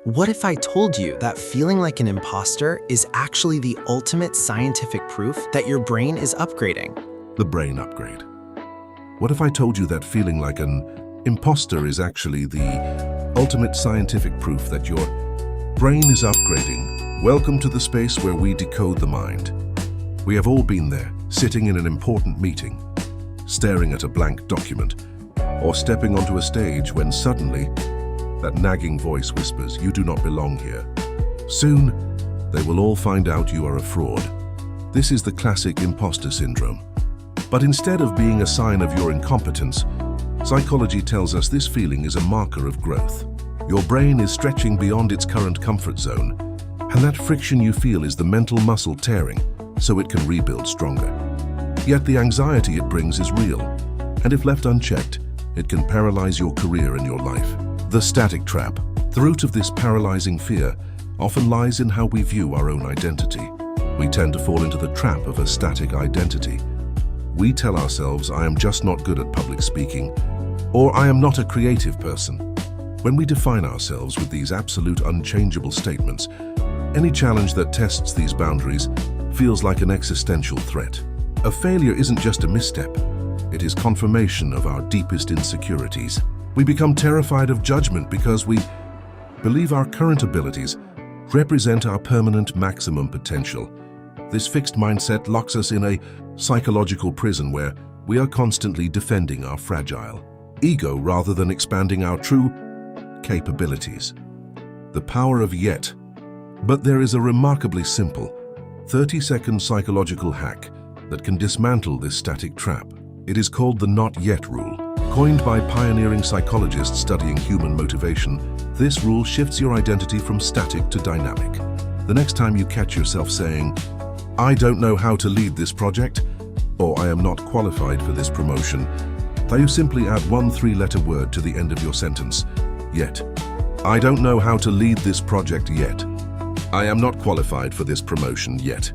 What if I told you that feeling like an imposter is actually the ultimate scientific proof that your brain is upgrading? The brain upgrade. What if I told you that feeling like an imposter is actually the ultimate scientific proof that your brain is upgrading? Welcome to the space where we decode the mind. We have all been there, sitting in an important meeting, staring at a blank document, or stepping onto a stage when suddenly that nagging voice whispers, "You do not belong here." Soon, they will all find out you are a fraud. This is the classic imposter syndrome. But instead of being a sign of your incompetence, psychology tells us this feeling is a marker of growth. Your brain is stretching beyond its current comfort zone, and that friction you feel is the mental muscle tearing so it can rebuild stronger. Yet the anxiety it brings is real, and if left unchecked, it can paralyze your career and your life. The static trap. The root of this paralyzing fear often lies in how we view our own identity. We tend to fall into the trap of a static identity. We tell ourselves, "I am just not good at public speaking," or "I am not a creative person." When we define ourselves with these absolute unchangeable statements, any challenge that tests these boundaries feels like an existential threat. A failure isn't just a misstep, it is confirmation of our deepest insecurities. We become terrified of judgment because we believe our current abilities represent our permanent maximum potential. This fixed mindset locks us in a psychological prison where we are constantly defending our fragile ego rather than expanding our true capabilities. The power of yet. But there is a remarkably simple 30-second psychological hack that can dismantle this static trap. It is called the not yet rule. Coined by pioneering psychologists studying human motivation, this rule shifts your identity from static to dynamic. The next time you catch yourself saying, "I don't know how to lead this project," or "I am not qualified for this promotion," you simply add one three-letter word to the end of your sentence. Yet. I don't know how to lead this project yet. I am not qualified for this promotion yet.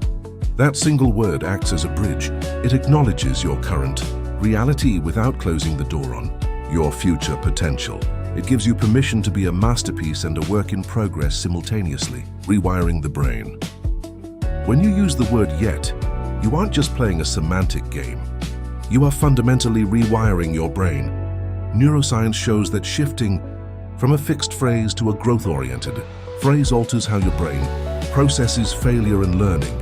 That single word acts as a bridge. It acknowledges your current reality without closing the door on your future potential. It gives you permission to be a masterpiece and a work in progress simultaneously, rewiring the brain. When you use the word yet, you aren't just playing a semantic game. You are fundamentally rewiring your brain. Neuroscience shows that shifting from a fixed phrase to a growth-oriented phrase alters how your brain processes failure and learning,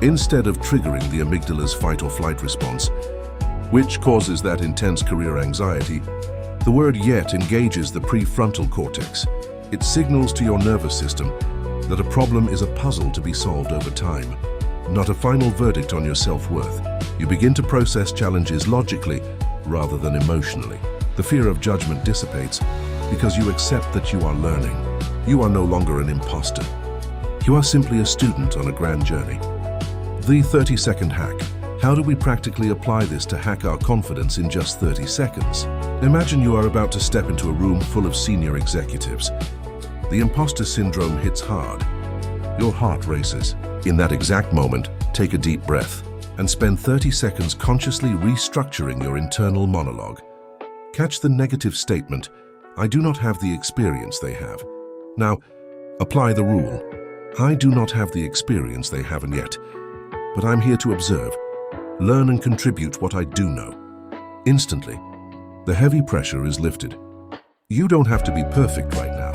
instead of triggering the amygdala's fight or flight response, which causes that intense career anxiety. The word yet engages the prefrontal cortex. It signals to your nervous system that a problem is a puzzle to be solved over time, not a final verdict on your self-worth. You begin to process challenges logically rather than emotionally. The fear of judgment dissipates because you accept that you are learning. You are no longer an imposter. You are simply a student on a grand journey. The 30-second hack. How do we practically apply this to hack our confidence in just 30 seconds? Imagine you are about to step into a room full of senior executives. The imposter syndrome hits hard. Your heart races. In that exact moment, take a deep breath and spend 30 seconds consciously restructuring your internal monologue. Catch the negative statement, "I do not have the experience they have." Now, apply the rule. I do not have the experience they haven't yet, but I'm here to observe, learn and contribute what I do know. Instantly, the heavy pressure is lifted. You don't have to be perfect right now.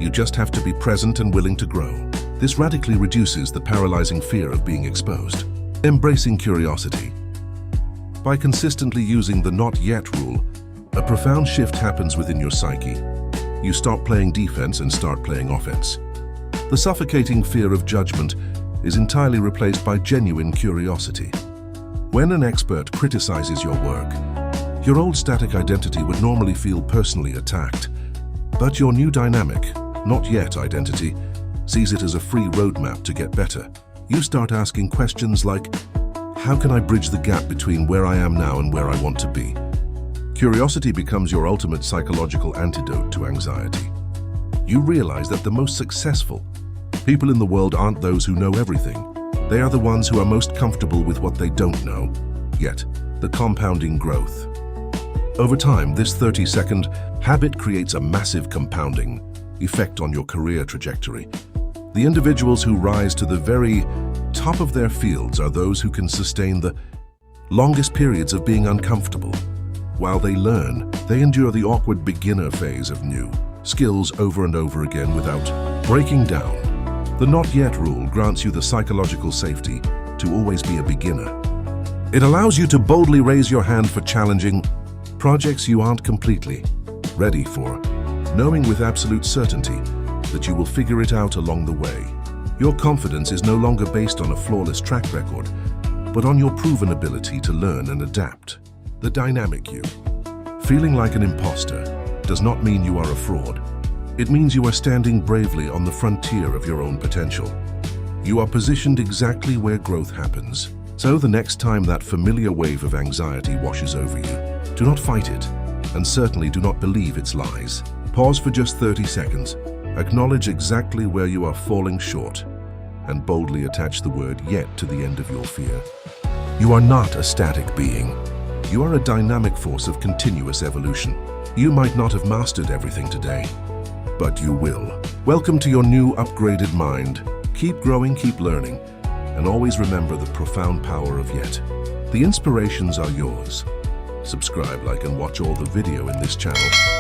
You just have to be present and willing to grow. This radically reduces the paralyzing fear of being exposed. Embracing curiosity. By consistently using the not yet rule, a profound shift happens within your psyche. You stop playing defense and start playing offense. The suffocating fear of judgment is entirely replaced by genuine curiosity. When an expert criticizes your work, your old static identity would normally feel personally attacked. But your new dynamic, not yet identity, sees it as a free roadmap to get better. You start asking questions like, how can I bridge the gap between where I am now and where I want to be? Curiosity becomes your ultimate psychological antidote to anxiety. You realize that the most successful people in the world aren't those who know everything. They are the ones who are most comfortable with what they don't know. Yet, the compounding growth. Over time, this 30-second habit creates a massive compounding. effect on your career trajectory. The individuals who rise to the very top of their fields are those who can sustain the longest periods of being uncomfortable. While they learn, they endure the awkward beginner phase of new skills over and over again without breaking down. The not yet rule grants you the psychological safety to always be a beginner. It allows you to boldly raise your hand for challenging projects you aren't completely ready for, knowing with absolute certainty that you will figure it out along the way. Your confidence is no longer based on a flawless track record, but on your proven ability to learn and adapt. The dynamic you. Feeling like an imposter does not mean you are a fraud. It means you are standing bravely on the frontier of your own potential. You are positioned exactly where growth happens. So the next time that familiar wave of anxiety washes over you, do not fight it, and certainly do not believe its lies. Pause for just 30 seconds. Acknowledge exactly where you are falling short, and boldly attach the word "yet" to the end of your fear. You are not a static being. You are a dynamic force of continuous evolution. You might not have mastered everything today, but you will. Welcome to your new upgraded mind. Keep growing, keep learning, and always remember the profound power of yet. The inspirations are yours. Subscribe, like, and watch all the video in this channel.